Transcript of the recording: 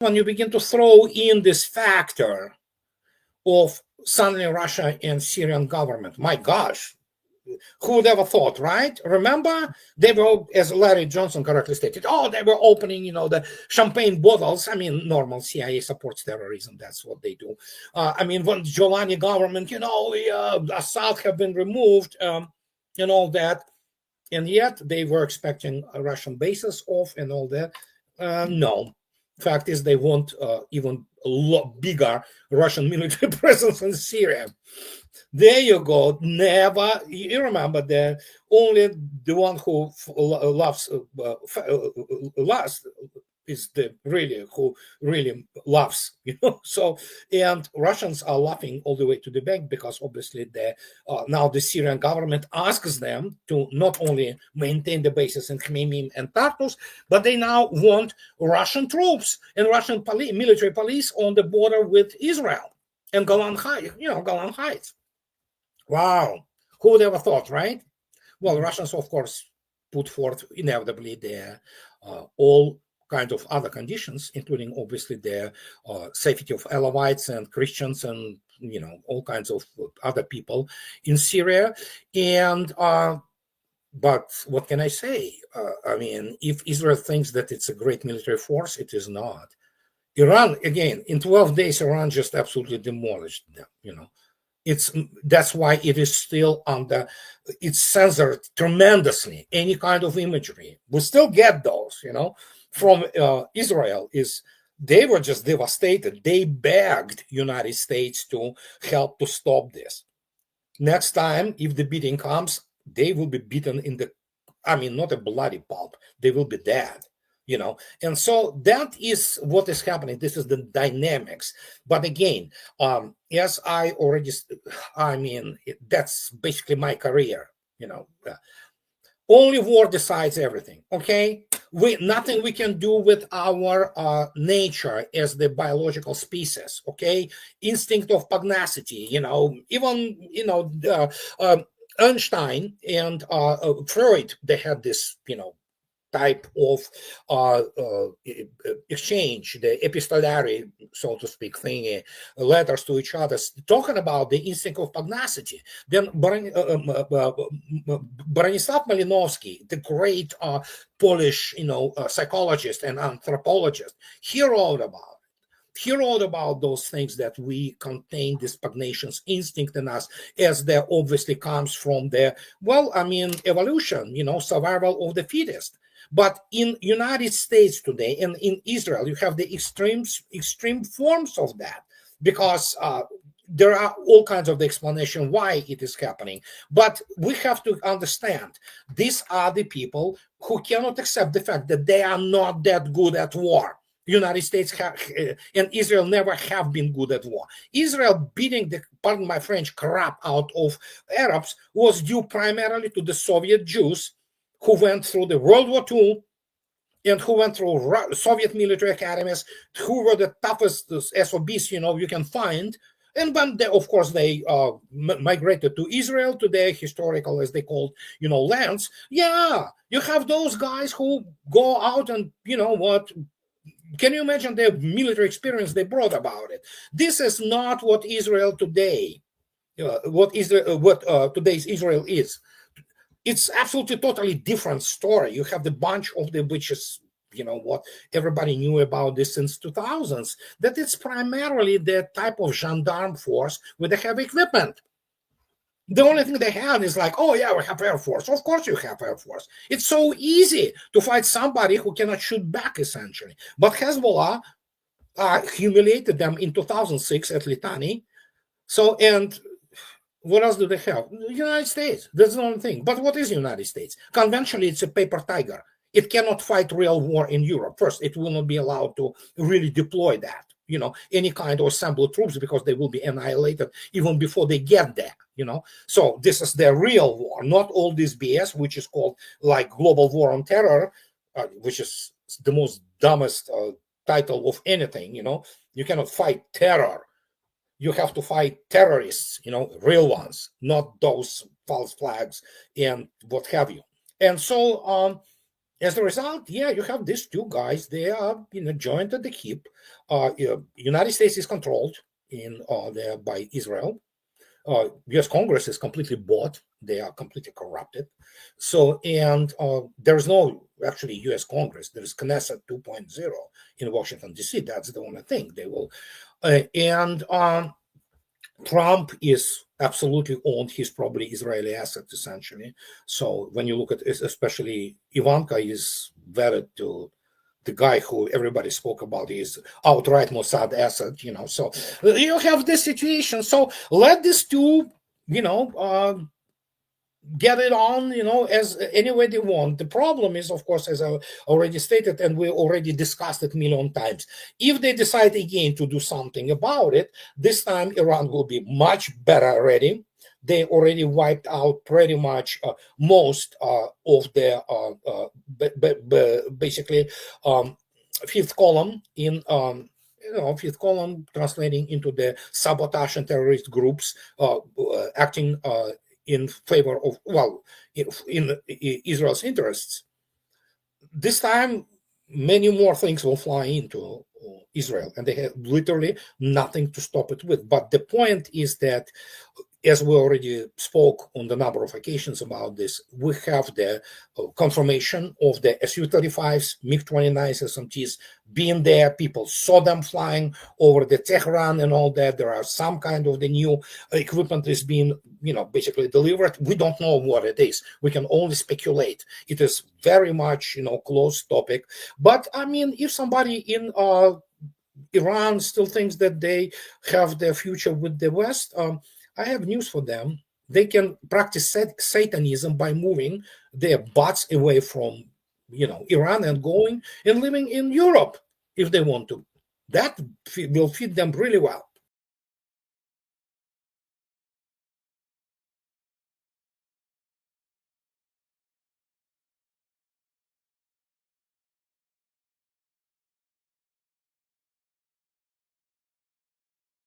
when you begin to throw in this factor of suddenly Russia and Syrian government, my gosh, who would ever thought, right? Remember, they were, as Larry Johnson correctly stated, they were opening, the champagne bottles. I mean, normal CIA supports terrorism. That's what they do. I mean, when Giovanni government, Assad have been removed, and all that. And yet they were expecting Russian bases off and all that. No. Fact is, they want even a lot bigger Russian military presence in Syria. There you go. Never. You remember that only the one who loves last is the really who really loves. So, and Russians are laughing all the way to the bank because obviously now the Syrian government asks them to not only maintain the bases in Khmeimim and Tartus, but they now want Russian troops and Russian military police on the border with Israel and Golan Heights. Wow, who would ever thought, right? Well, Russians, of course, put forth inevitably their all kind of other conditions, including obviously the safety of Alawites and Christians and all kinds of other people in Syria. And but what can I say? I mean, if Israel thinks that it's a great military force, it is not. Iran, again, in 12 days, Iran just absolutely demolished them. That's why it is still it's censored tremendously, any kind of imagery. We still get those, from Israel. They were just devastated. They begged United States to help to stop this. Next time, if the beating comes, they will be beaten not a bloody pulp. They will be dead. And so that is what is happening. This is the dynamics. But again, as I already, that's basically my career. Only war decides everything. Okay, nothing we can do with our nature as the biological species. Okay, instinct of pugnacity. Even Einstein and Freud, they had this type of exchange, the epistolary, so to speak, thing, letters to each other, talking about the instinct of pugnacity. Then Bronislaw Malinowski, the great Polish, psychologist and anthropologist, he wrote about those things that we contain this pugnacious instinct in us, as there obviously comes from the evolution, survival of the fittest. But in United States today and in Israel, you have the extreme forms of that, because there are all kinds of the explanation why it is happening. But we have to understand, these are the people who cannot accept the fact that they are not that good at war. United States and Israel never have been good at war. Israel beating the, pardon my French, crap out of Arabs was due primarily to the Soviet Jews who went through the World War II and who went through Soviet military academies, who were the toughest SOBs you can find. And then, of course, they migrated to Israel, to their historical, as they called, lands. Yeah, you have those guys who go out and, can you imagine the military experience they brought about it? This is not what Israel today, today's Israel is. It's absolutely totally different story. You have the bunch of which is, what everybody knew about this since 2000s, that it's primarily the type of gendarme force with the heavy equipment. The only thing they have is like, oh yeah, we have Air Force. Of course you have Air Force. It's so easy to fight somebody who cannot shoot back, essentially. But Hezbollah humiliated them in 2006 at Litani. So, and what else do they have? The United States. That's the only thing. But what is the United States? Conventionally, it's a paper tiger. It cannot fight real war in Europe. First, it will not be allowed to really deploy that, any kind of assemble troops, because they will be annihilated even before they get there, So this is their real war, not all this BS, which is called like global war on terror, which is the most dumbest title of anything, You cannot fight terror. You have to fight terrorists, real ones, not those false flags and what have you. And so as a result, yeah, you have these two guys. They are, joined at the hip. United States is controlled there by Israel. U.S. Congress is completely bought. They are completely corrupted. So, and there's no actually U.S. Congress. There's Knesset 2.0 in Washington, D.C. That's the only thing they will. And Trump is absolutely owned. He's probably Israeli asset, essentially. So when you look at it, especially Ivanka is vetted to the guy who everybody spoke about is outright Mossad asset, So you have this situation. So let these two, get it on, as any way they want. The problem is, of course, as I already stated, and we already discussed it a million times, if they decide again to do something about it, this time Iran will be much better ready. They already wiped out pretty much most of their basically fifth column in fifth column, translating into the sabotage and terrorist groups acting in favor of, in Israel's interests. This time, many more things will fly into Israel, and they have literally nothing to stop it with. But the point is that, as we already spoke on the number of occasions about this, we have the confirmation of the Su-35s, MiG-29s, SMTs being there. People saw them flying over the Tehran and all that. There are some kind of the new equipment is being, basically delivered. We don't know what it is. We can only speculate. It is very much, closed topic. But I mean, if somebody in Iran still thinks that they have their future with the West, I have news for them. They can practice Satanism by moving their butts away from, Iran and going and living in Europe if they want to. That will fit them really well.